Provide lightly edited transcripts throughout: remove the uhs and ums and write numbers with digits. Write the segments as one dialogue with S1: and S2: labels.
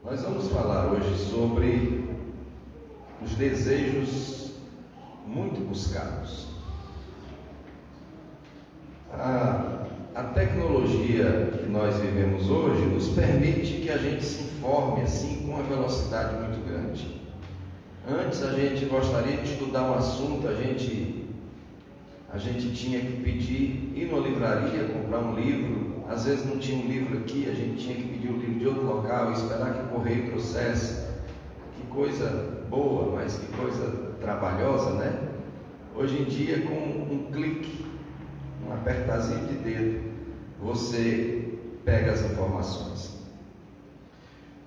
S1: Nós vamos falar hoje sobre os desejos muito buscados. A tecnologia que nós vivemos hoje nos permite que a gente se informe assim com uma velocidade muito grande. Antes a gente gostaria de estudar um assunto, a gente tinha que pedir, ir numa livraria, comprar um livro. Às vezes não tinha um livro aqui, a gente tinha que pedir o livro de outro local, esperar que o correio trouxesse. Que coisa boa, mas que coisa trabalhosa, né? Hoje em dia, com um clique, um apertazinho de dedo, você pega as informações.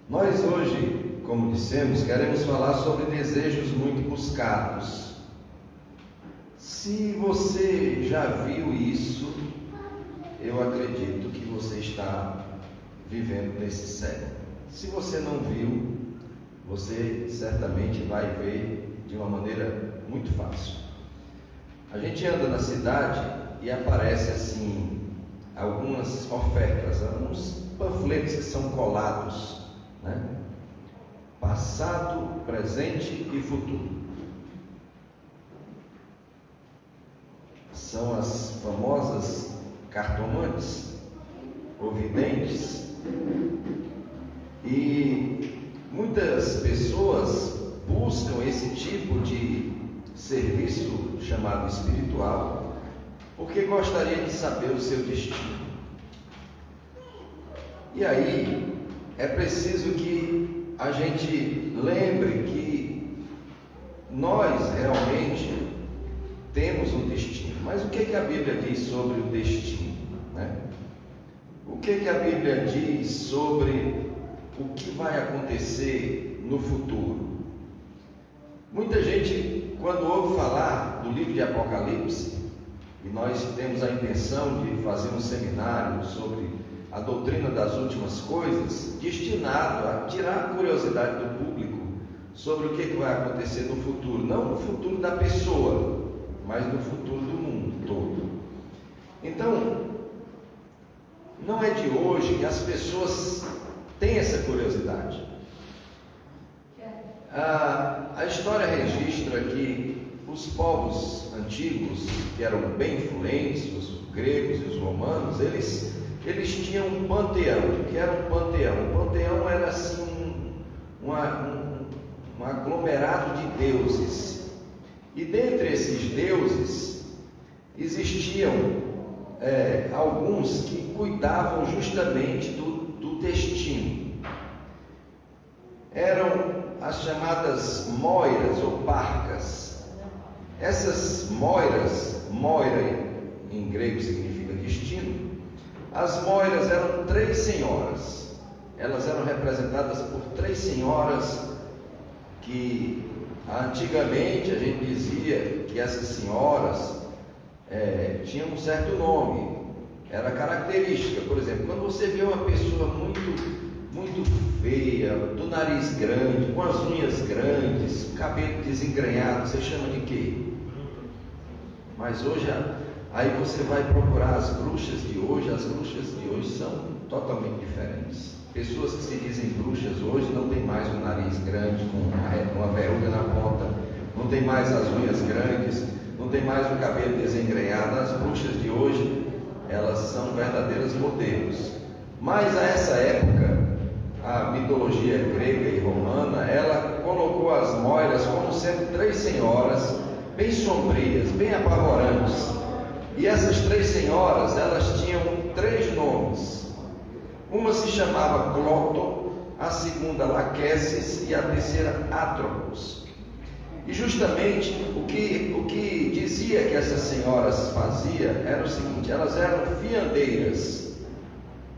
S1: Nós hoje, como dissemos, queremos falar sobre desejos muito buscados. Se você já viu isso, eu acredito que você está vivendo nesse século. Se você não viu, você certamente vai ver de uma maneira muito fácil. A gente anda na cidade e aparece assim algumas ofertas, alguns panfletos que são colados, né? Passado, presente e futuro. São as famosas cartomantes ou videntes, e muitas pessoas buscam esse tipo de serviço chamado espiritual porque gostaria de saber o seu destino. E aí é preciso que a gente lembre que nós realmente temos um destino. Mas o que a Bíblia diz sobre o destino, né? O que a Bíblia diz sobre o que vai acontecer no futuro? Muita gente, quando ouve falar do livro de Apocalipse, e nós temos a intenção de fazer um seminário sobre a doutrina das últimas coisas, destinado a tirar a curiosidade do público sobre o que vai acontecer no futuro, não no futuro da pessoa, mas no futuro do mundo todo. Então, não é de hoje que as pessoas têm essa curiosidade. A história registra que os povos antigos, que eram bem influentes, os gregos e os romanos, eles tinham um panteão. O que era um panteão? O panteão era assim um aglomerado de deuses. E dentre esses deuses existiam alguns que cuidavam justamente do destino. Eram as chamadas moiras ou parcas. Essas moiras, moira em grego significa destino. As moiras eram 3 senhoras. Elas eram representadas por 3 senhoras que antigamente a gente dizia que essas senhoras tinham um certo nome, era característica. Por exemplo, quando você vê uma pessoa muito feia, do nariz grande, com as unhas grandes, cabelo desengrenhado, você chama de quê? Mas hoje, aí você vai procurar as bruxas de hoje são totalmente diferentes. Pessoas que se dizem bruxas hoje não tem mais o nariz grande com uma verruga na ponta, não tem mais as unhas grandes, não tem mais o cabelo desengrenhado. As bruxas de hoje, elas são verdadeiros modelos. Mas a essa época, a mitologia grega e romana, ela colocou as moiras como sendo 3 senhoras bem sombrias, bem apavorantes. E essas 3 senhoras, elas tinham 3 nomes. Uma se chamava Cloto, a segunda Laquesis e a terceira Atropos. E justamente o que dizia que essas senhoras faziam era o seguinte: elas eram fiandeiras,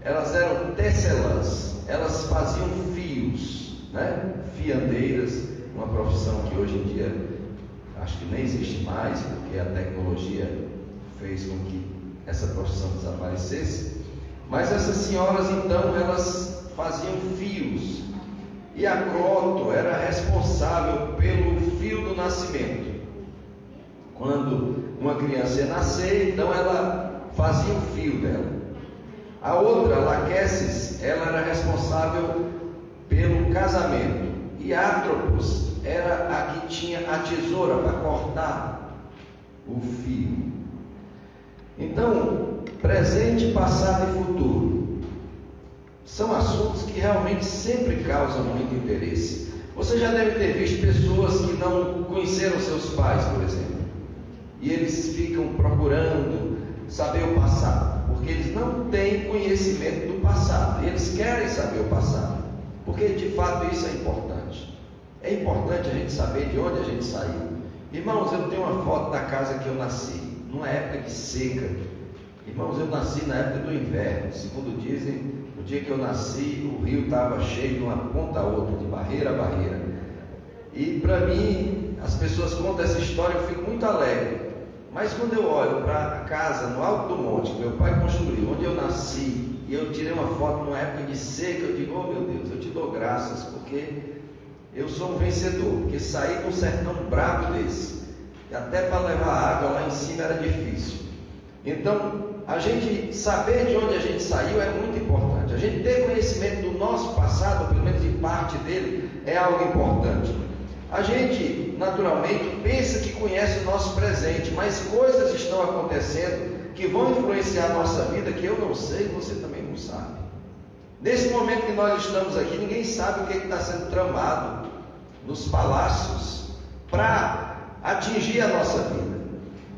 S1: elas eram tecelãs, elas faziam fios, né? Fiandeiras, uma profissão que hoje em dia acho que nem existe mais, porque a tecnologia fez com que essa profissão desaparecesse. Mas essas senhoras, então, elas faziam fios, e a Cloto era responsável pelo fio do nascimento. Quando uma criança ia nascer, então ela fazia o fio dela. A outra, Laquesis, ela era responsável pelo casamento. E Atropos era a que tinha a tesoura para cortar o fio. Então, presente, passado e futuro são assuntos que realmente sempre causam muito interesse. Você já deve ter visto pessoas que não conheceram seus pais, por exemplo, e eles ficam procurando saber o passado, porque eles não têm conhecimento do passado, e eles querem saber o passado, porque de fato isso é importante. É importante a gente saber de onde a gente saiu. Irmãos, eu tenho uma foto da casa que eu nasci, numa época de seca. Irmãos, eu nasci na época do inverno. Segundo dizem, no dia que eu nasci, o rio estava cheio de uma ponta a outra, de barreira a barreira. E para mim, as pessoas contam essa história, eu fico muito alegre. Mas quando eu olho para a casa no alto do monte, que meu pai construiu, onde eu nasci, e eu tirei uma foto numa época de seca, eu digo, oh meu Deus, eu te dou graças, porque eu sou um vencedor, porque saí de um sertão bravo desse, e até para levar água lá em cima era difícil. Então, a gente saber de onde a gente saiu é muito importante. A gente ter conhecimento do nosso passado, pelo menos de parte dele, é algo importante. A gente, naturalmente, pensa que conhece o nosso presente, mas coisas estão acontecendo que vão influenciar a nossa vida que eu não sei e você também não sabe. Nesse momento que nós estamos aqui, ninguém sabe o que está sendo tramado nos palácios para atingir a nossa vida.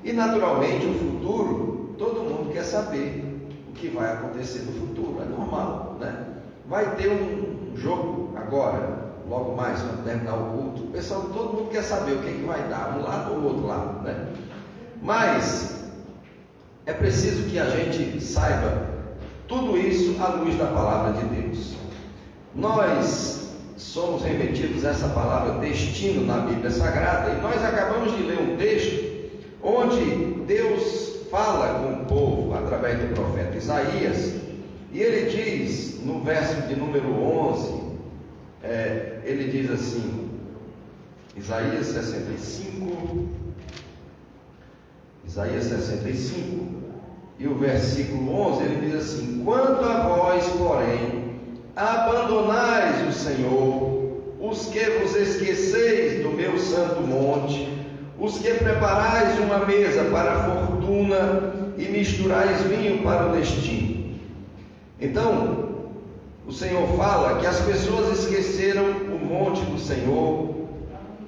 S1: E naturalmente o futuro, todo mundo quer saber o que vai acontecer no futuro, é normal, né? Vai ter um jogo agora, logo mais, quando terminar o culto, o pessoal, todo mundo quer saber o que vai dar, um lado ou o outro lado, né? Mas é preciso que a gente saiba tudo isso à luz da palavra de Deus. Nós somos remetidos a essa palavra destino na Bíblia Sagrada, e nós acabamos de ler um texto onde Deus fala com o povo através do profeta Isaías, e ele diz no verso de número 11, ele diz assim, Isaías 65, e o versículo 11, ele diz assim: quanto a vós, porém, abandonais o Senhor, os que vos esqueceis do meu santo monte, os que preparais uma mesa para a fortuna e misturais vinho para o destino. Então, o Senhor fala que as pessoas esqueceram o monte do Senhor,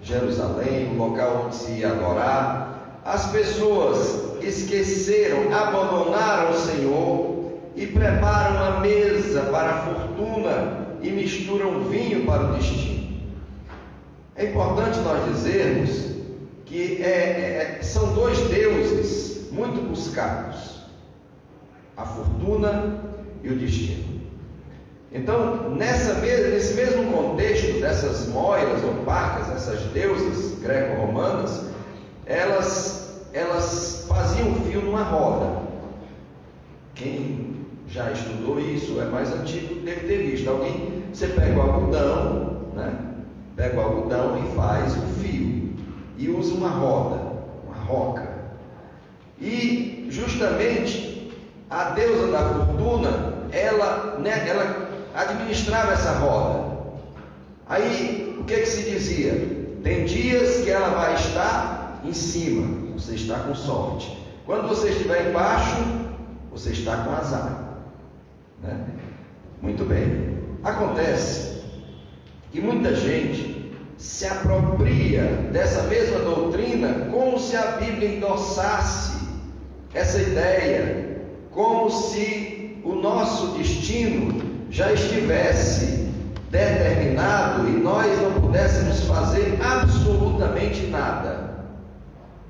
S1: Jerusalém, o local onde se ia adorar. As pessoas esqueceram, abandonaram o Senhor e preparam a mesa para a fortuna e misturam vinho para o destino. É importante nós dizermos que são dois deuses muito buscados, a fortuna e o destino. Então, nesse mesmo contexto dessas moiras ou parcas, essas deusas greco-romanas, elas faziam o fio numa roda. Quem já estudou isso, é mais antigo, deve ter visto. Você pega o algodão, né? Pega o algodão e faz o fio, e usa uma roda, uma roca. E justamente a deusa da fortuna, ela administrava essa roda. Aí o que se dizia? Tem dias que ela vai estar em cima, você está com sorte. Quando você estiver embaixo, você está com azar, né? Muito bem. Acontece que muita gente se apropria dessa mesma doutrina como se a Bíblia endossasse essa ideia, como se o nosso destino já estivesse determinado e nós não pudéssemos fazer absolutamente nada.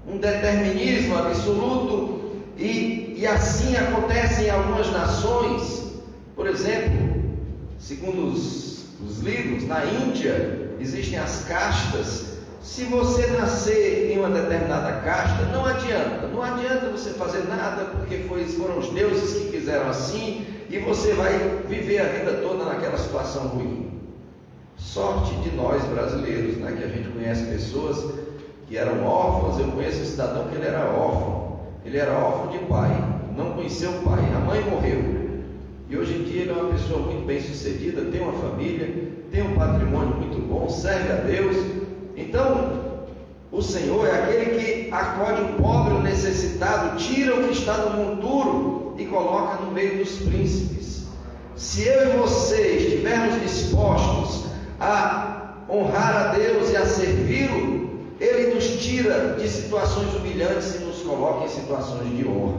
S1: Um determinismo absoluto, e assim acontece em algumas nações. Por exemplo, segundo os livros, na Índia existem as castas. Se você nascer em uma determinada casta, não adianta você fazer nada, porque foram os deuses que fizeram assim, e você vai viver a vida toda naquela situação ruim. Sorte de nós brasileiros, né, que a gente conhece pessoas que eram órfãos. Eu conheço um cidadão que ele era órfão de pai, não conheceu o pai, a mãe morreu, e hoje em dia ele é uma pessoa muito bem sucedida, tem uma família, tem um um patrimônio muito bom, serve a Deus. Então, o Senhor é aquele que acode o pobre, o necessitado, tira o que está no monturo e coloca no meio dos príncipes. Se eu e você estivermos dispostos a honrar a Deus e a servi-lo, Ele nos tira de situações humilhantes e nos coloca em situações de honra.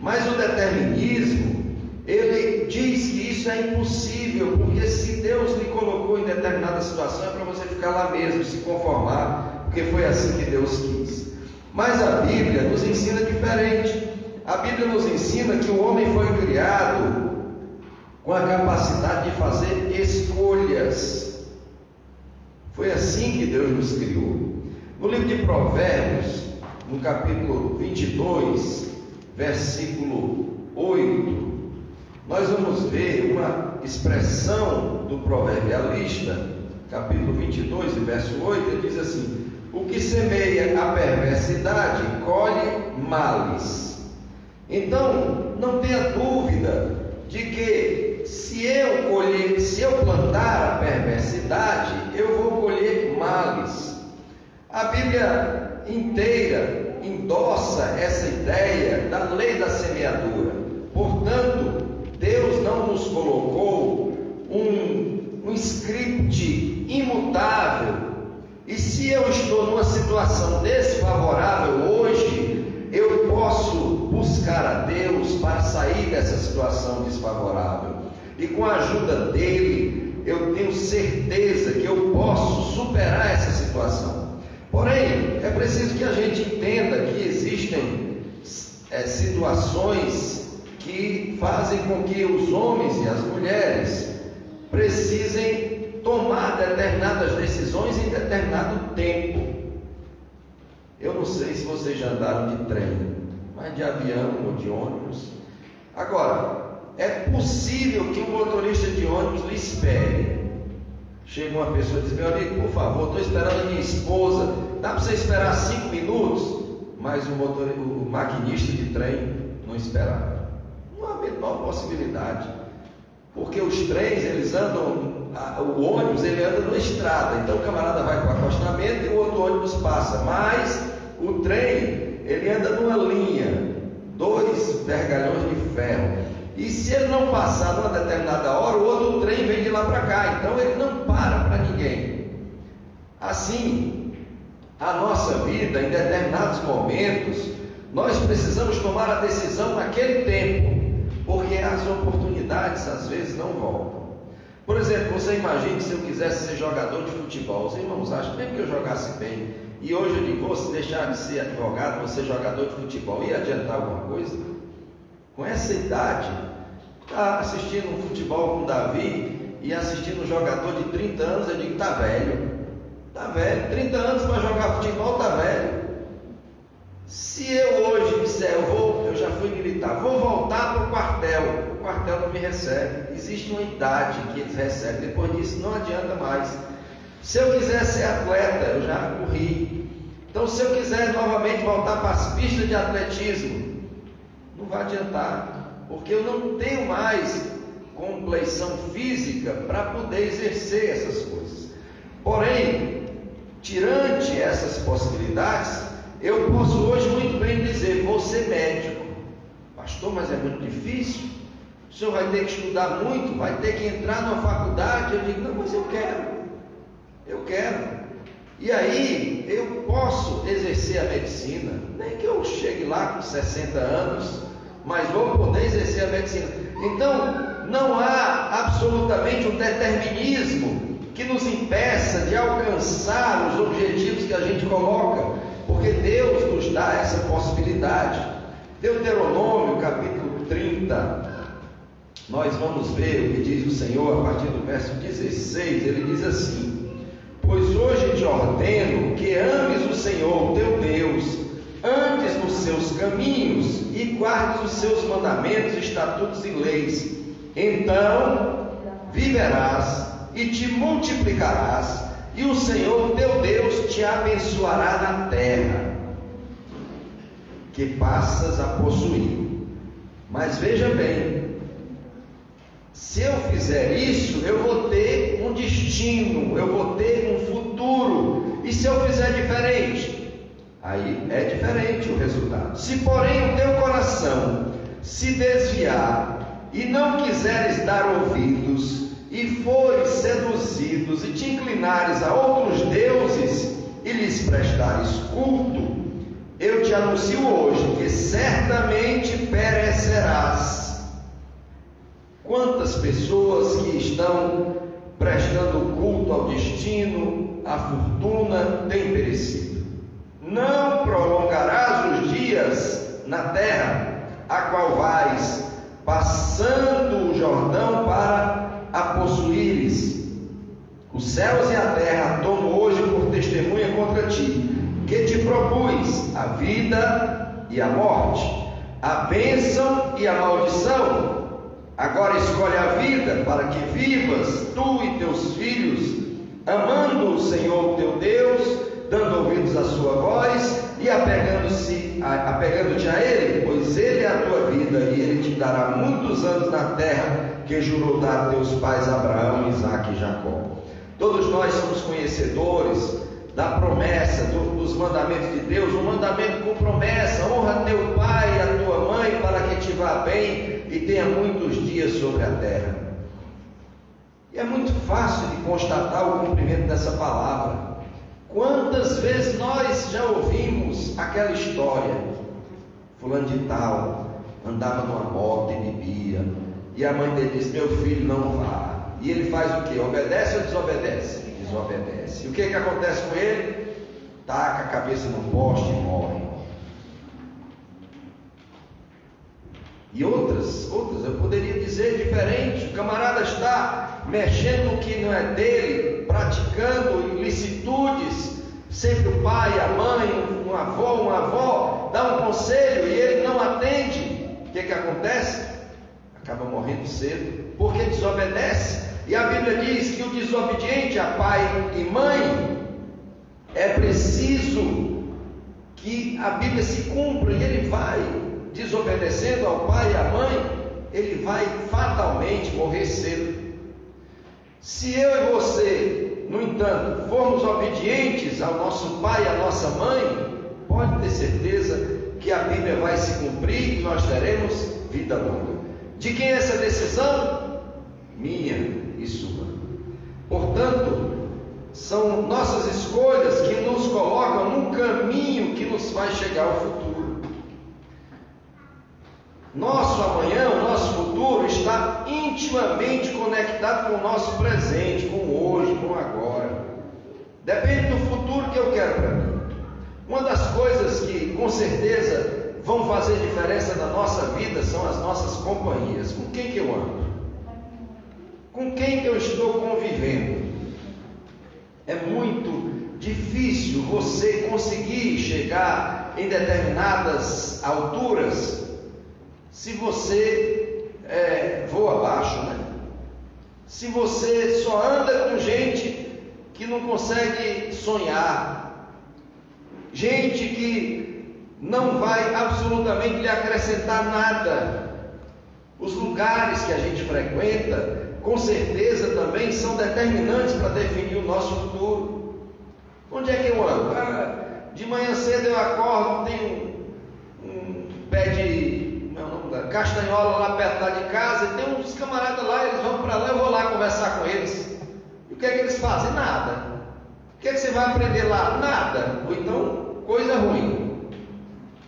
S1: Mas o determinismo, ele diz que isso é impossível, porque se Deus lhe colocou em determinada situação, é para você ficar lá mesmo, se conformar, porque foi assim que Deus quis. Mas a Bíblia nos ensina diferente. A Bíblia nos ensina que o homem foi criado com a capacidade de fazer escolhas. Foi assim que Deus nos criou. No livro de Provérbios, no capítulo 22, versículo 8, nós vamos ver uma expressão do proverbialista, capítulo 22, verso 8, ele diz assim: o que semeia a perversidade, colhe males. Então, não tenha dúvida de que se eu plantar a perversidade, eu vou colher males. A Bíblia inteira endossa essa ideia da lei da semeadura. Portanto, Deus não nos colocou um script imutável. E se eu estou numa situação desfavorável hoje, eu posso buscar a Deus para sair dessa situação desfavorável. E com a ajuda dele, eu tenho certeza que eu posso superar essa situação. Porém, é preciso que a gente entenda que existem situações que fazem com que os homens e as mulheres precisem tomar determinadas decisões em determinado tempo. Eu não sei se vocês já andaram de trem, mas de avião ou de ônibus. Agora, é possível que um motorista de ônibus lhe espere. Chega uma pessoa e diz: meu amigo, por favor, estou esperando a minha esposa, dá para você esperar 5 minutos? Mas o maquinista de trem não esperava. Não há a menor possibilidade, porque os trens, eles andam, o ônibus, ele anda na estrada, então o camarada vai para o acostamento e o outro ônibus passa, mas o trem, ele anda numa linha, 2 vergalhões de ferro, e se ele não passar numa determinada hora, o outro trem vem de lá para cá, então ele não para ninguém. Assim, a nossa vida, em determinados momentos, nós precisamos tomar a decisão naquele tempo, porque as oportunidades às vezes não voltam. Por exemplo, você imagine se eu quisesse ser jogador de futebol. Os irmãos acham que mesmo que eu jogasse bem, e hoje eu digo, se deixar de ser advogado, vou ser jogador de futebol, ia adiantar alguma coisa? Com essa idade, está assistindo um futebol com Davi e assistindo um jogador de 30 anos, eu digo, está velho, 30 anos para jogar futebol, está velho. Se eu hoje disser, eu já fui militar, vou voltar para o quartel não me recebe. Existe uma idade que eles recebem, depois disso não adianta mais. Se eu quiser ser atleta, eu já corri. Então, se eu quiser novamente voltar para as pistas de atletismo, não vai adiantar, porque eu não tenho mais compleição física para poder exercer essas coisas. Porém, tirante essas possibilidades, eu posso hoje muito bem dizer, vou ser médico. Pastor, mas é muito difícil. O senhor vai ter que estudar muito, vai ter que entrar numa faculdade. Eu digo, não, mas eu quero. E aí, eu posso exercer a medicina, nem que eu chegue lá com 60 anos, mas vou poder exercer a medicina. Então, não há absolutamente um determinismo que nos impeça de alcançar os objetivos que a gente coloca, porque Deus nos dá essa possibilidade. Deuteronômio, capítulo 30, nós vamos ver o que diz o Senhor a partir do verso 16. Ele diz assim: pois hoje te ordeno que ames o Senhor, teu Deus, andes nos seus caminhos e guardes os seus mandamentos, estatutos e leis. Então viverás e te multiplicarás, e o Senhor teu Deus te abençoará na terra que passas a possuir. Mas veja bem, Se eu fizer isso, eu vou ter um destino, eu vou ter um futuro. E se eu fizer diferente? Aí é diferente o resultado. Se porém o teu coração se desviar e não quiseres dar ouvidos, e fores seduzidos e te inclinares a outros deuses e lhes prestares culto, eu te anuncio hoje que certamente perecerás. Quantas pessoas que estão prestando culto ao destino, à fortuna, têm perecido. Não prolongarás os dias na terra, a qual vais, passando o Jordão para a possuíres. Os céus e a terra tomo hoje por testemunha contra ti, que te propus a vida e a morte, a bênção e a maldição. Agora escolhe a vida, para que vivas, tu e teus filhos, amando o Senhor teu Deus, dando ouvidos à sua voz e apegando-te a Ele, pois Ele é a tua vida, e Ele te dará muitos anos na terra que jurou dar a teus pais Abraão, Isaque e Jacó. Todos nós somos conhecedores da promessa, dos mandamentos de Deus, um mandamento com promessa: honra teu pai e a tua mãe, para que te vá bem e tenha muitos dias sobre a terra. E é muito fácil de constatar o cumprimento dessa palavra. Quantas vezes nós já ouvimos aquela história? Fulano de tal andava numa moto e bebia, e a mãe dele disse: meu filho, não vá. E ele faz o quê? Obedece ou desobedece? Desobedece. E o que acontece com ele? Taca a cabeça no poste e morre. E outras, eu poderia dizer diferente. O camarada está mexendo no que não é dele, praticando ilicitudes. Sempre o pai, a mãe, um avô, uma avó dá um conselho e ele não atende. O que acontece? Acaba morrendo cedo, porque desobedece. E a Bíblia diz que o desobediente a pai e mãe, é preciso que a Bíblia se cumpra, e ele vai desobedecendo ao pai e à mãe, ele vai fatalmente morrer cedo. Se eu e você, no entanto, formos obedientes ao nosso pai e à nossa mãe, pode ter certeza que a Bíblia vai se cumprir e nós teremos vida longa. De quem é essa decisão? Minha e sua. Portanto, são nossas escolhas que nos colocam num caminho que nos faz chegar ao futuro. Nosso amanhã, o nosso futuro está intimamente conectado com o nosso presente, com o hoje, com o agora. Depende do futuro que eu quero para mim. Uma das coisas que com certeza vão fazer diferença na nossa vida são as nossas companhias. Com quem que eu ando? Com quem que eu estou convivendo? É muito difícil você conseguir chegar em determinadas alturas se você voa abaixo, né? Se você só anda com gente que não consegue sonhar, gente que não vai absolutamente lhe acrescentar nada. Os lugares que a gente frequenta, com certeza também são determinantes para definir o nosso futuro. Onde é que eu ando? De manhã cedo eu acordo, tem um pé de castanhola lá perto lá de casa, e tem uns camaradas lá, eles vão para lá, eu vou lá conversar com eles. E o que é que eles fazem? Nada. O que é que você vai aprender lá? Nada. Ou então, coisa ruim.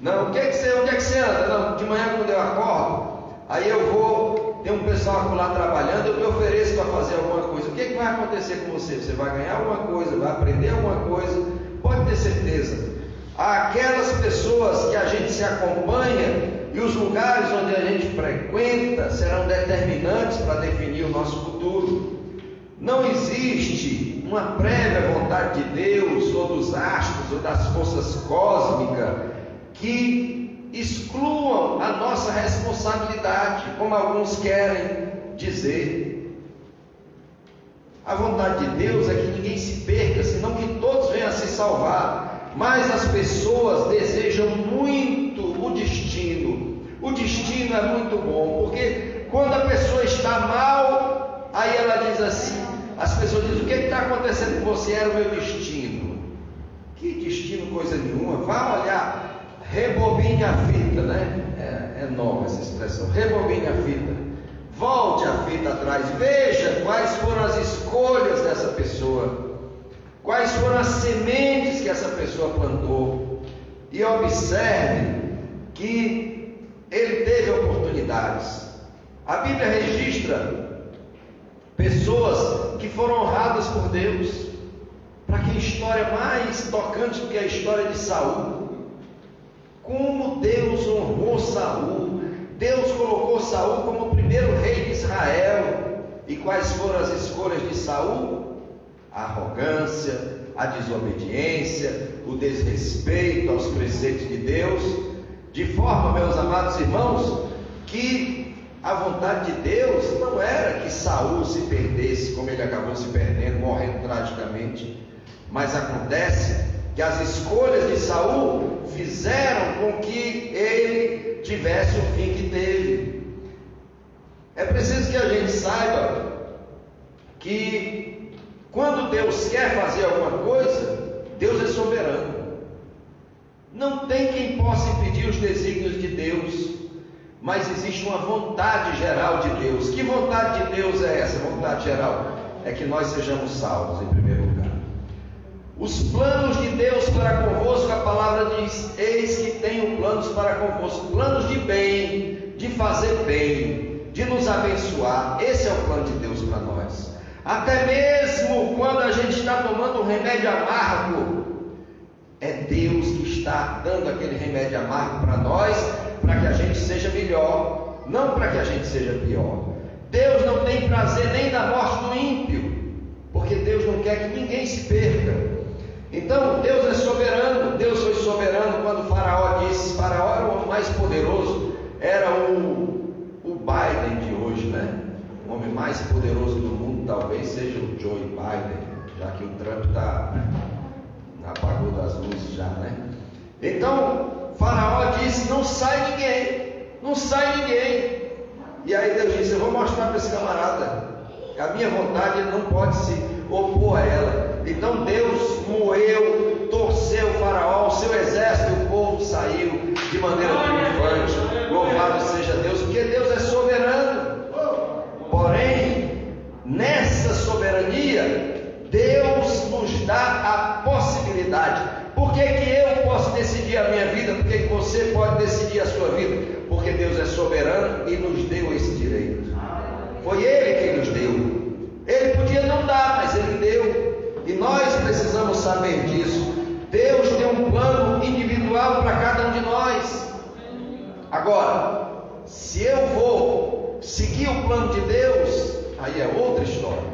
S1: Não, onde é que você anda? Não, de manhã quando eu acordo, aí eu vou, tem um pessoal lá trabalhando, eu me ofereço para fazer alguma coisa. O que é que vai acontecer com você? Você vai ganhar alguma coisa, vai aprender alguma coisa, pode ter certeza. Aquelas pessoas que a gente se acompanha e os lugares onde a gente frequenta serão determinantes para definir o nosso futuro. Não existe uma prévia vontade de Deus, ou dos astros, ou das forças cósmicas, que excluam a nossa responsabilidade, como alguns querem dizer. A vontade de Deus é que ninguém se perca, senão que todos venham a se salvar. Mas as pessoas desejam muito o destino. O destino é muito bom, porque Quando a pessoa está mal, aí ela diz assim, as pessoas dizem, o que está acontecendo com você? Era o meu destino. Que destino, coisa nenhuma. Vá olhar, rebobine a fita, né? É nova essa expressão, rebobine a fita. Volte a fita atrás, veja quais foram as escolhas dessa pessoa, quais foram as sementes que essa pessoa plantou, e observe que ele teve oportunidades. A Bíblia registra pessoas que foram honradas por Deus. Para que história mais tocante do que a história de Saul? Como Deus honrou Saul. Deus colocou Saul como o primeiro rei de Israel. E quais foram as escolhas de Saul? A arrogância, a desobediência, o desrespeito aos preceitos de Deus, de forma, meus amados irmãos, que a vontade de Deus não era que Saul se perdesse, como ele acabou se perdendo, morrendo tragicamente. Mas acontece que as escolhas de Saul fizeram com que ele tivesse o fim que teve. É preciso que a gente saiba que quando Deus quer fazer alguma coisa, Deus é soberano. Não tem quem possa impedir os desígnios de Deus, mas existe uma vontade geral de Deus. Que vontade de Deus é essa? A vontade geral é que nós sejamos salvos, em primeiro lugar. Os planos de Deus para convosco, a palavra diz, eis que tenho planos para convosco, planos de bem, de fazer bem, de nos abençoar. Esse é o plano de Deus para nós. Até mesmo quando a gente está tomando um remédio amargo, é Deus que está dando aquele remédio amargo para nós, para que a gente seja melhor, não para que a gente seja pior. Deus não tem prazer nem na morte do ímpio, porque Deus não quer que ninguém se perca. Então Deus é soberano. Deus foi soberano quando Faraó disse, Faraó era o homem mais poderoso, era o Biden de hoje, né? O homem mais poderoso do mundo talvez seja o Joe Biden, já que o Trump apagou das luzes já, né? Então Faraó disse, não sai ninguém, não sai ninguém. E aí Deus disse, eu vou mostrar para esse camarada que a minha vontade ele não pode se opor a ela. Então Deus moeu, torceu o Faraó, o seu exército, o povo saiu de maneira triunfante. Louvado seja Deus, porque Deus é soberano. Porém, nessa soberania, Deus nos dá a possibilidade. Por que eu posso decidir a minha vida? Por que você pode decidir a sua vida? Porque Deus é soberano e nos deu esse direito. Foi Ele quem nos deu. Ele podia não dar, mas Ele deu. E nós precisamos saber disso. Deus tem um plano individual para cada um de nós. Agora, se eu vou seguir o plano de Deus, aí é outra história.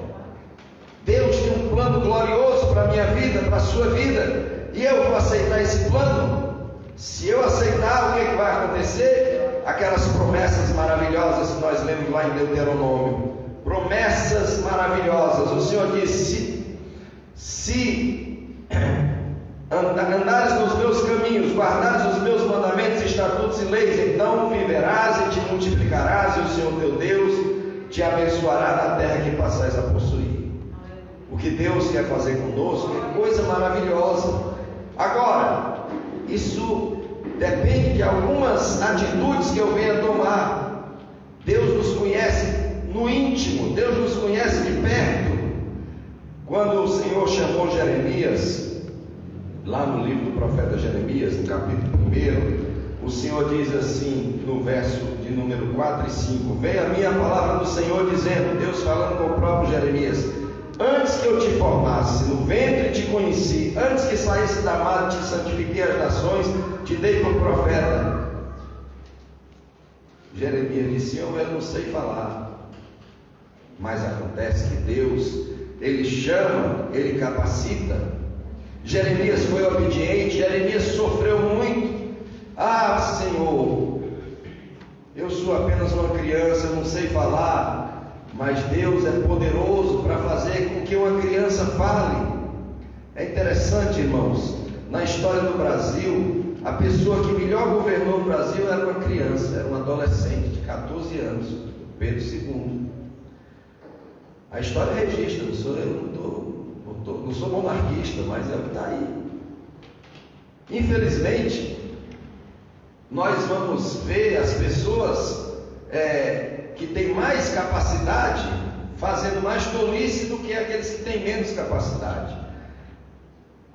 S1: Deus tem um plano glorioso para a minha vida, para a sua vida, e eu vou aceitar esse plano. Se eu aceitar, o que vai acontecer? Aquelas promessas maravilhosas que nós lemos lá em Deuteronômio. Promessas maravilhosas. O Senhor disse, se andares nos meus caminhos, guardares os meus mandamentos, estatutos e leis, então viverás e te multiplicarás, e o Senhor teu Deus te abençoará na terra que passais a possuir. O que Deus quer fazer conosco é coisa maravilhosa. Agora, isso depende de algumas atitudes que eu venha tomar. Deus nos conhece no íntimo, Deus nos conhece de perto. Quando o Senhor chamou Jeremias, lá no livro do profeta Jeremias, no capítulo 1, o Senhor diz assim, no verso de número 4 e 5, veio a minha palavra do Senhor dizendo, Deus falando com o próprio Jeremias, antes que eu te formasse, no ventre te conheci, antes que saísse da madre te santifiquei as nações, te dei por profeta. Jeremias disse, eu não sei falar, mas acontece que Deus, Ele chama, Ele capacita. Jeremias foi obediente, Jeremias sofreu muito. Ah, Senhor, eu sou apenas uma criança, eu não sei falar, mas Deus é poderoso para fazer com que uma criança fale. É interessante, irmãos, na história do Brasil, a pessoa que melhor governou o Brasil era uma criança, era um adolescente de 14 anos. Pedro II. A história registra, não sou não sou monarquista, mas é o que está aí. Infelizmente, nós vamos ver as pessoas que têm mais capacidade fazendo mais tolice do que aqueles que têm menos capacidade.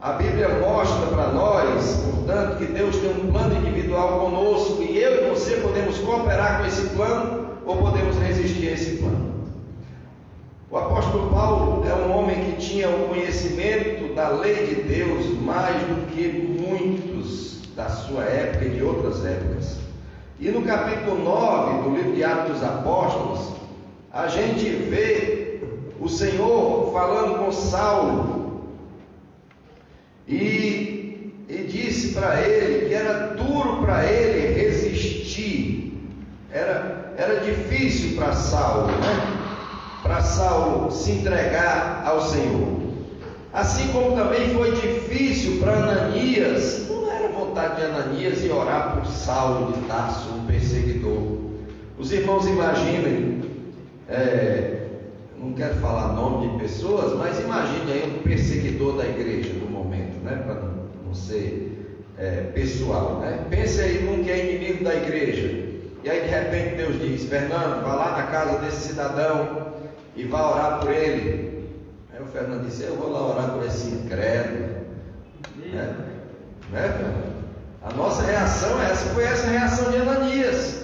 S1: A Bíblia mostra para nós, portanto, que Deus tem um plano individual conosco e eu e você podemos cooperar com esse plano ou podemos resistir a esse plano. O apóstolo Paulo é um homem que tinha o conhecimento da lei de Deus mais do que muitos da sua época e de outras épocas. E no capítulo 9 do livro de Atos dos Apóstolos, a gente vê o Senhor falando com Saulo e disse para ele que era duro para ele resistir, era difícil para Saulo, né? Para Saulo se entregar ao Senhor. Assim como também foi difícil para Ananias, não era vontade de Ananias ir orar por Saulo de Tarso, um perseguidor. Os irmãos imaginem, não quero falar nome de pessoas, mas imagine aí um perseguidor da igreja no momento, né? Para não ser pessoal, né? Pense aí num que é inimigo da igreja, e aí de repente Deus diz: Fernando, vá lá na casa desse cidadão e vá orar por ele. Aí o Fernando disse: eu vou lá orar por esse incrédulo, né, Fernando? A nossa reação é essa, foi essa a reação de Ananias.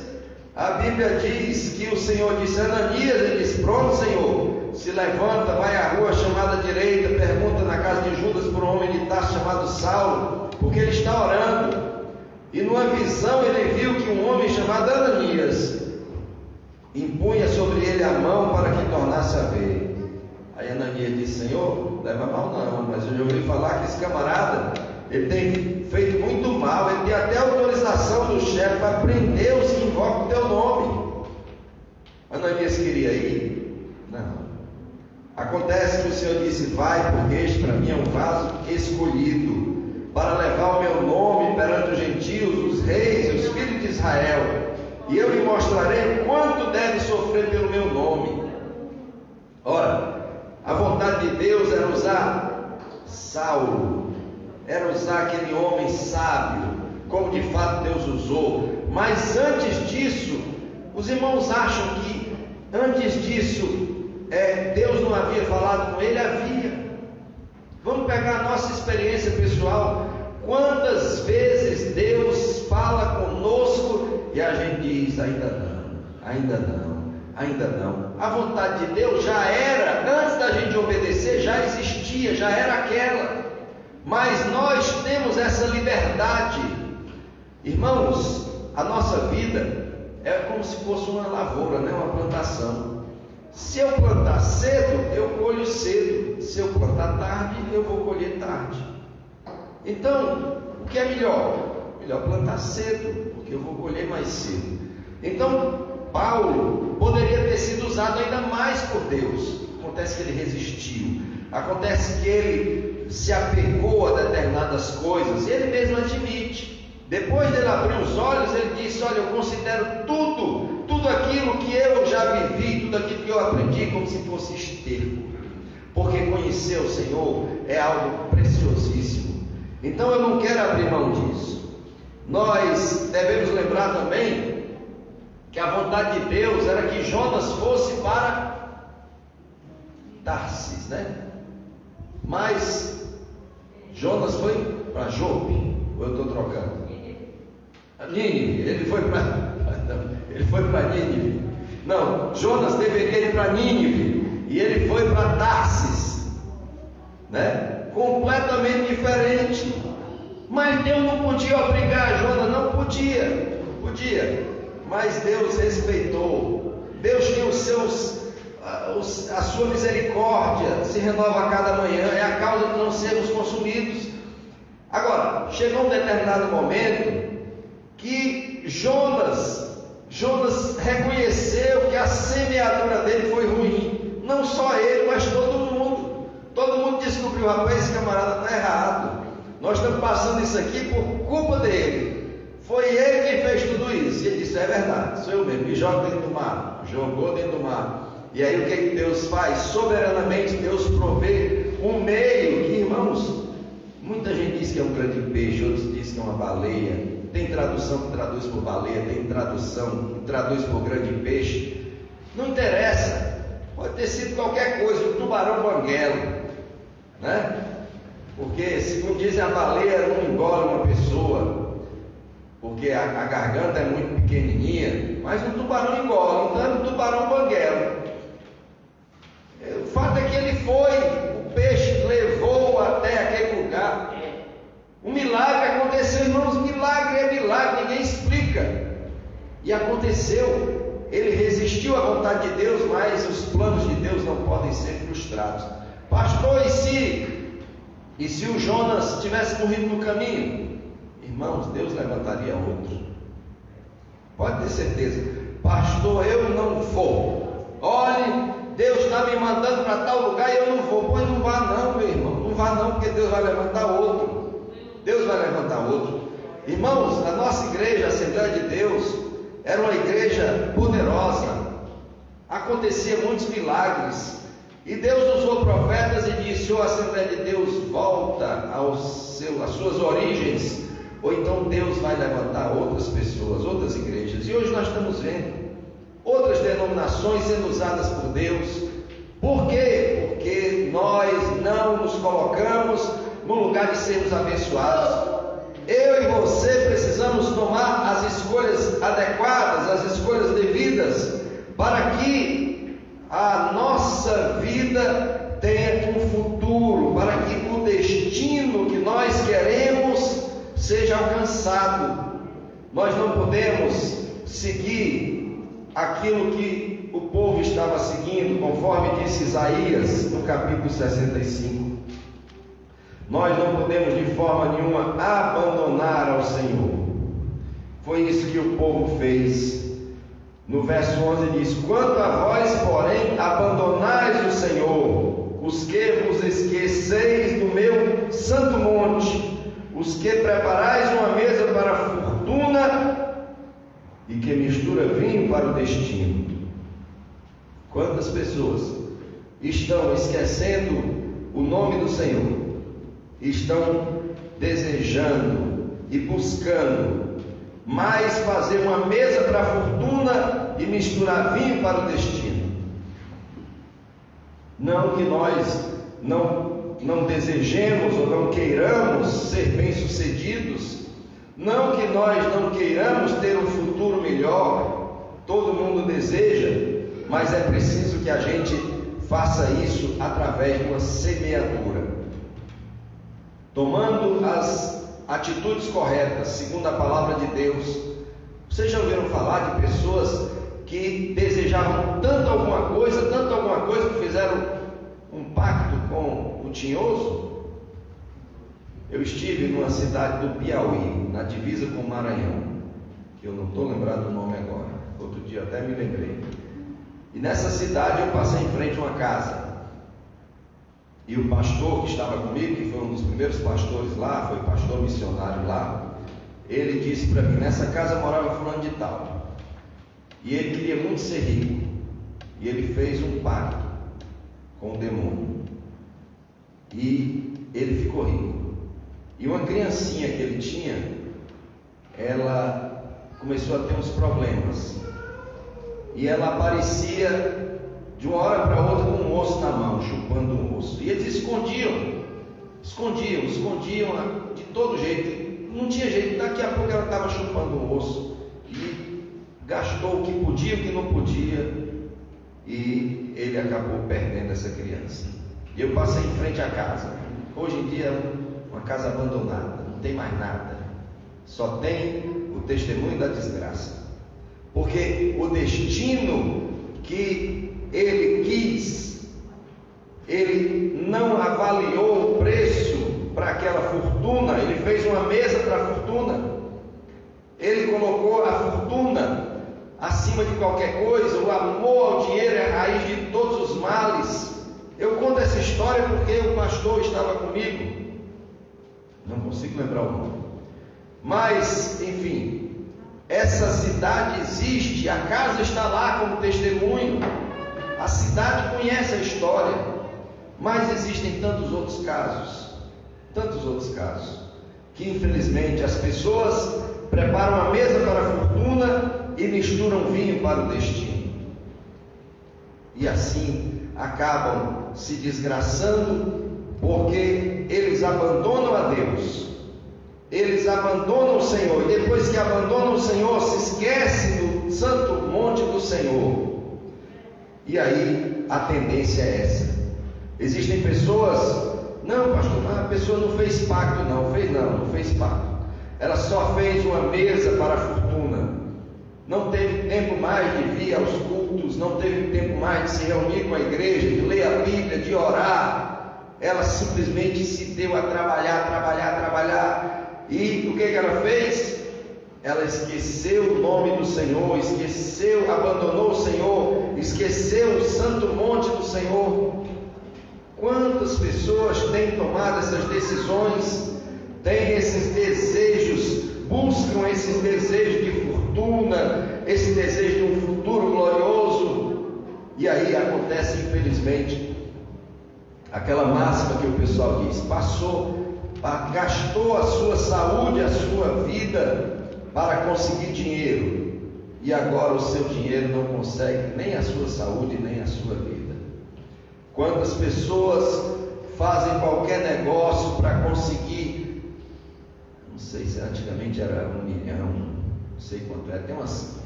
S1: A Bíblia diz que o Senhor disse a Ananias, ele disse: pronto, Senhor, se levanta, vai à rua chamada direita, pergunta na casa de Judas por um homem de Tarso chamado Saulo, porque ele está orando. E numa visão ele viu que um homem chamado Ananias impunha sobre ele a mão para que tornasse a ver. Aí Ananias disse: Senhor, leva mal não, mas eu já ouvi falar que esse camarada, ele tem feito muito mal, ele tem até autorização do chefe para prender os que invocam o teu nome. Ananias queria ir? Não. Acontece que o Senhor disse: vai, porque este para mim é um vaso escolhido para levar o meu nome perante os gentios, os reis e os filhos de Israel, e eu lhe mostrarei quanto deve sofrer pelo meu nome. Ora, a vontade de Deus era usar Saulo, era usar aquele homem sábio, como de fato Deus usou. Mas antes disso, os irmãos acham que antes disso Deus não havia falado com ele? Havia. Vamos pegar a nossa experiência pessoal. Quantas vezes Deus fala conosco e a gente diz: ainda não, ainda não, ainda não. A vontade de Deus já era, antes da gente obedecer, já existia, já era aquela. Mas nós temos essa liberdade. Irmãos, a nossa vida é como se fosse uma lavoura, né? Uma plantação. Se eu plantar cedo, eu colho cedo. Se eu plantar tarde, eu vou colher tarde. Então, o que é melhor? Melhor plantar cedo, porque eu vou colher mais cedo. Então, Paulo poderia ter sido usado ainda mais por Deus. Acontece que ele resistiu. Acontece que ele se apegou a determinadas coisas. Ele mesmo admite. Depois dele abrir os olhos, ele disse: olha, eu considero tudo aquilo que eu já vivi, tudo aquilo que eu aprendi, como se fosse esterco. Porque conhecer o Senhor é algo preciosíssimo. Então eu não quero abrir mão disso. Nós devemos lembrar também que a vontade de Deus era que Jonas fosse para Tarsis, né? Mas Jonas foi para Jope, ou eu estou trocando? Nínive, ele foi para Nínive. Não, Jonas deveria ir para Nínive e ele foi para Tarsis, né? Completamente diferente. Mas Deus não podia obrigar Jonas, não podia, mas Deus respeitou. Deus tem a sua misericórdia, se renova a cada manhã, é a causa de não sermos consumidos. Agora, chegou um determinado momento que Jonas reconheceu que a semeadura dele foi ruim. Não só ele, mas todo mundo. Todo mundo descobriu: rapaz, esse camarada está errado. Nós estamos passando isso aqui por culpa dele. Foi ele quem fez tudo isso. E ele disse: é verdade, sou eu mesmo, me joga dentro do mar. jogou dentro do mar. E aí o que Deus faz? Soberanamente Deus provê um meio que, irmãos, muita gente diz que é um grande peixe, outros dizem que é uma baleia. Tem tradução que traduz por baleia, tem tradução que traduz por grande peixe. Não interessa, pode ter sido qualquer coisa, um tubarão banguelo, né? Porque, segundo dizem, a baleia não engole uma pessoa, porque a garganta é muito pequenininha, mas um tubarão engole, então é um tubarão banguelo. O fato é que ele foi, o peixe levou até aquele lugar. Um milagre aconteceu, irmãos. Milagre é milagre, ninguém explica. E aconteceu. Ele resistiu à vontade de Deus, mas os planos de Deus não podem ser frustrados. Pastor, e se o Jonas tivesse morrido no caminho? Irmãos, Deus levantaria outro. Pode ter certeza. Pastor, eu não vou. Olhe, Deus está me mandando para tal lugar e eu não vou. Pois não vá não, meu irmão. Não vá não, porque Deus vai levantar outro. Deus vai levantar outro. Irmãos, a nossa igreja, a Assembleia de Deus, era uma igreja poderosa. Acontecia muitos milagres. E Deus usou profetas e disse: "Ô Assembleia de Deus, volta às suas origens, ou então Deus vai levantar outras pessoas, outras igrejas." E hoje nós estamos vendo outras denominações sendo usadas por Deus. Por quê? Porque nós não nos colocamos no lugar de sermos abençoados. Eu e você precisamos tomar as escolhas adequadas, as escolhas devidas, para que a nossa vida tenha um futuro, para que o destino que nós queremos seja alcançado. Nós não podemos seguir aquilo que o povo estava seguindo, conforme disse Isaías no capítulo 65. Nós não podemos de forma nenhuma abandonar ao Senhor. Foi isso que o povo fez. No verso 11 diz: "Quanto a vós, porém, abandonais o Senhor, os que vos esqueceis do meu santo monte, os que preparais uma mesa para a fortuna e que mistura vinho para o destino." Quantas pessoas estão esquecendo o nome do Senhor? Estão desejando e buscando mais fazer uma mesa para a fortuna e misturar vinho para o destino. Não que nós não desejemos ou não queiramos ser bem-sucedidos, não que nós não queiramos ter um futuro melhor, todo mundo deseja, mas é preciso que a gente faça isso através de uma semeadura, tomando as atitudes corretas, segundo a palavra de Deus. Vocês já ouviram falar de pessoas que desejavam tanto alguma coisa, que fizeram um pacto com o tinhoso? Eu estive numa cidade do Piauí, na divisa com o Maranhão, que eu não estou lembrado do nome agora, outro dia até me lembrei. E nessa cidade eu passei em frente a uma casa, e o pastor que estava comigo, que foi um dos primeiros pastores lá, foi pastor missionário lá, ele disse para mim: "Nessa casa morava fulano de tal, e ele queria muito ser rico, e ele fez um pacto com o demônio, e ele ficou rico. E uma criancinha que ele tinha, ela começou a ter uns problemas, e ela aparecia de uma hora para outra com um osso na mão, chupando um osso. E eles escondiam de todo jeito. Não tinha jeito. Daqui a pouco ela estava chupando um osso. E gastou o que podia, o que não podia. E ele acabou perdendo essa criança. E eu passei em frente à casa. Hoje em dia é uma casa abandonada. Não tem mais nada. Só tem o testemunho da desgraça. Porque o destino que ele quis, ele não avaliou o preço para aquela fortuna. Ele fez uma mesa para a fortuna, ele colocou a fortuna acima de qualquer coisa. O amor ao dinheiro é a raiz de todos os males. Eu conto essa história porque o pastor estava comigo, não consigo lembrar o nome, mas enfim, Essa cidade existe, a casa está lá como testemunho, a cidade conhece a história, mas existem tantos outros casos, que infelizmente as pessoas preparam a mesa para a fortuna e misturam vinho para o destino. E assim acabam se desgraçando, porque eles abandonam a Deus, eles abandonam o Senhor, e depois que abandonam o Senhor, se esquecem do santo monte do Senhor. E aí a tendência é essa. Existem pessoas, não pastor, a pessoa não fez pacto, não fez pacto. Ela só fez uma mesa para a fortuna, não teve tempo mais de vir aos cultos, não teve tempo mais de se reunir com a igreja, de ler a Bíblia, de orar. Ela simplesmente se deu a trabalhar, e o que ela fez? Ela esqueceu o nome do Senhor, abandonou o Senhor, esqueceu o santo monte do Senhor. Quantas pessoas têm tomado essas decisões, têm esses desejos, buscam esses desejos de fortuna, esse desejo de um futuro glorioso, e aí acontece, infelizmente, aquela máxima que o pessoal diz: gastou a sua saúde, a sua vida para conseguir dinheiro, e agora o seu dinheiro não consegue nem a sua saúde, nem a sua vida. Quantas pessoas fazem qualquer negócio para conseguir, não sei se antigamente era 1 milhão, não sei quanto é, tem uns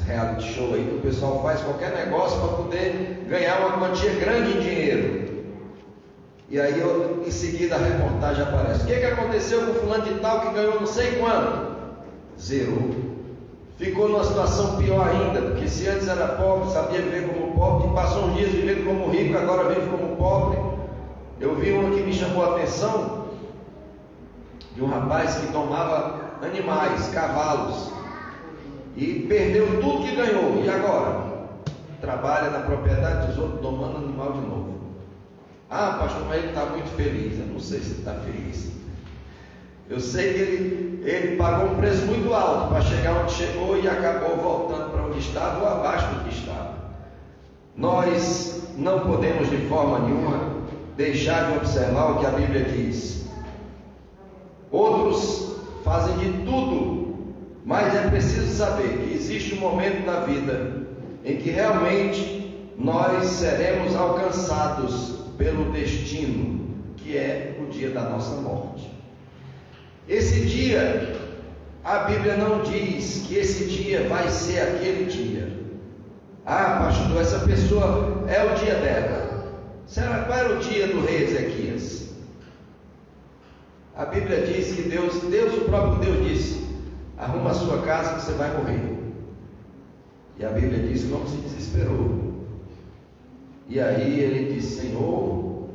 S1: reality show aí que o pessoal faz qualquer negócio para poder ganhar uma quantia grande em dinheiro. E aí em seguida a reportagem aparece: o que aconteceu com fulano de tal que ganhou não sei quanto? Zerou. Ficou numa situação pior ainda, porque se antes era pobre, sabia viver como pobre, passou uns dias vivendo como rico, agora vive como pobre. Eu vi uma que me chamou a atenção, de um rapaz que tomava animais, cavalos, e perdeu tudo que ganhou, e agora? Trabalha na propriedade dos outros, tomando animal de novo. Ah, pastor, mas ele está muito feliz. Eu não sei se ele está feliz. Eu sei que ele pagou um preço muito alto para chegar onde chegou e acabou voltando para onde estava ou abaixo do que estava. Nós não podemos de forma nenhuma deixar de observar o que a Bíblia diz. Outros fazem de tudo, mas é preciso saber que existe um momento na vida em que realmente nós seremos alcançados pelo destino, que é o dia da nossa morte. Esse dia, a Bíblia não diz que esse dia vai ser aquele dia. Ah, pastor, essa pessoa é o dia dela. Será qual era o dia do rei Ezequias? A Bíblia diz que Deus, o próprio Deus disse: arruma a sua casa que você vai morrer. E a Bíblia diz que não se desesperou. E aí ele disse: Senhor,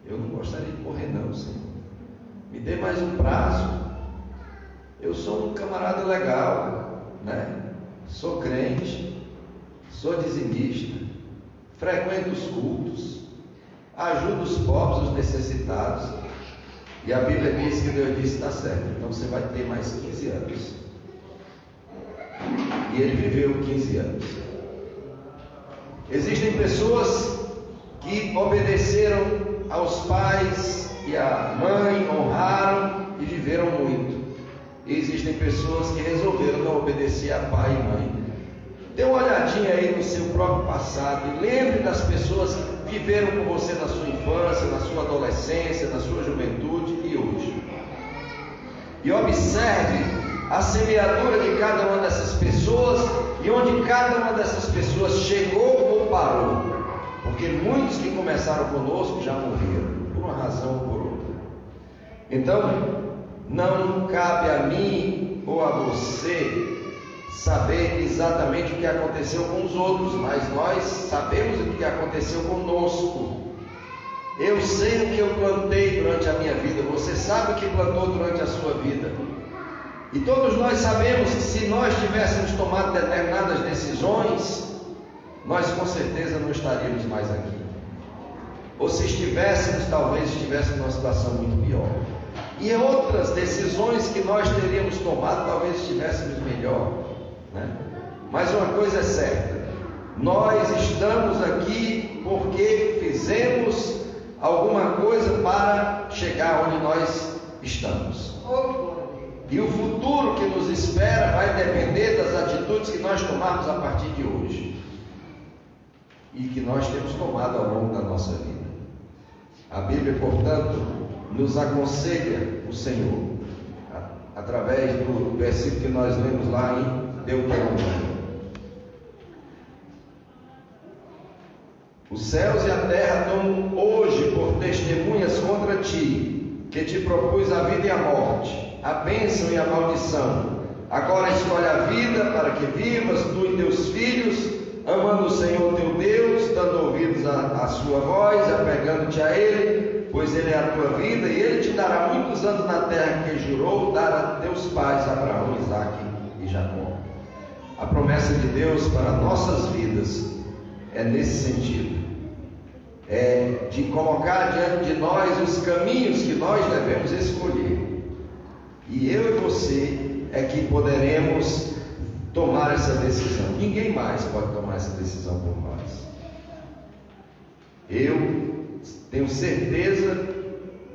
S1: eu não gostaria de morrer não, Senhor. Me dê mais um prazo. Eu sou um camarada legal, né? Sou crente, sou dizimista, frequento os cultos, ajudo os pobres, os necessitados. E a Bíblia diz que Deus disse: está certo, então você vai ter mais 15 anos. E ele viveu 15 anos. Existem pessoas que obedeceram aos pais e à mãe, honraram e viveram muito. E existem pessoas que resolveram não obedecer a pai e mãe. Dê uma olhadinha aí no seu próprio passado e lembre das pessoas que viveram com você na sua infância, na sua adolescência, na sua juventude e hoje. E observe a semeadura de cada uma dessas pessoas e onde cada uma dessas pessoas chegou ou parou. Porque muitos que começaram conosco já morreram, por uma razão ou por outra. Então, não cabe a mim ou a você saber exatamente o que aconteceu com os outros, mas nós sabemos o que aconteceu conosco. Eu sei o que eu plantei durante a minha vida, você sabe o que plantou durante a sua vida. E todos nós sabemos que se nós tivéssemos tomado determinadas decisões, nós com certeza não estaríamos mais aqui. Ou se estivéssemos, talvez estivéssemos numa situação muito pior. e outras decisões que nós teríamos tomado, talvez estivéssemos melhor, né? Mas uma coisa é certa: nós estamos aqui porque fizemos alguma coisa para chegar onde nós estamos. E o futuro que nos espera vai depender das atitudes que nós tomarmos a partir de hoje e que nós temos tomado ao longo da nossa vida. A Bíblia, portanto, nos aconselha o Senhor através do versículo que nós lemos lá em Deuteronômio. Os céus e a terra dão hoje por testemunhas contra ti, que te propus a vida e a morte, a bênção e a maldição. Agora escolhe a vida para que vivas, tu e teus filhos, amando o Senhor teu Deus, dando ouvidos à sua voz, apegando-te a Ele, pois Ele é a tua vida, e Ele te dará muitos anos na terra que jurou dar a teus pais, Abraão, Isaque e Jacó. A promessa de Deus para nossas vidas é nesse sentido, é de colocar diante de nós os caminhos que nós devemos escolher, e eu e você é que poderemos tomar essa decisão. Ninguém mais pode tomar essa decisão por nós. Eu tenho certeza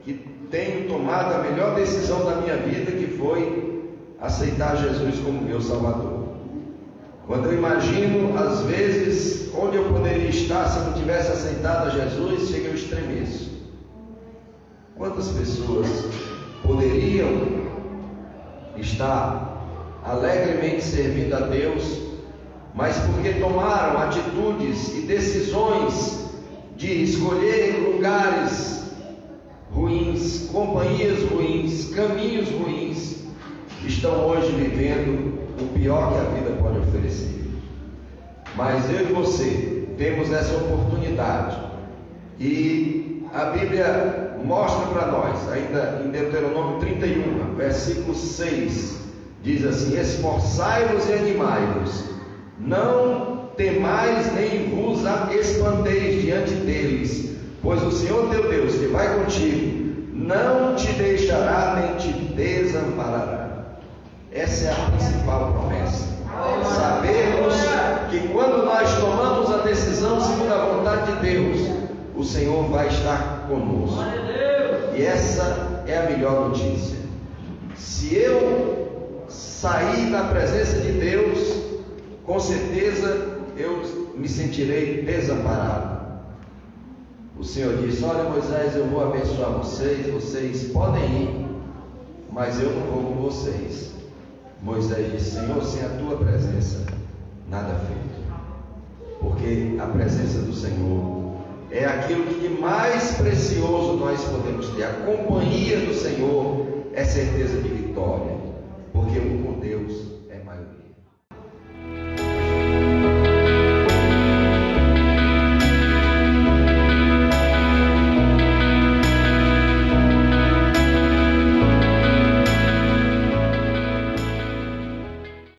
S1: que tenho tomado a melhor decisão da minha vida, que foi aceitar Jesus como meu Salvador. Quando eu imagino, às vezes, onde eu poderia estar se eu não tivesse aceitado a Jesus, chega eu estremeço. Quantas pessoas poderiam estar alegremente servindo a Deus, mas porque tomaram atitudes e decisões de escolher lugares ruins, companhias ruins, caminhos ruins, estão hoje vivendo o pior que a vida pode oferecer. Mas eu e você temos essa oportunidade, e a Bíblia mostra para nós, ainda em Deuteronômio 31, versículo 6, diz assim: esforçai-vos e animai-vos, não temais nem vos espanteis diante deles, pois o Senhor teu Deus, que vai contigo, não te deixará nem te desamparará. Essa é a principal promessa. Sabermos que quando nós tomamos a decisão segundo a vontade de Deus, o Senhor vai estar conosco. E essa é a melhor notícia. Se eu sair da presença de Deus, com certeza eu me sentirei desamparado. O Senhor disse: olha, Moisés, eu vou abençoar vocês, vocês podem ir, mas eu não vou com vocês. Moisés disse: Senhor, sem a tua presença, nada feito. Porque a presença do Senhor é aquilo que de mais precioso nós podemos ter. A companhia do Senhor é certeza de vitória, porque um com Deus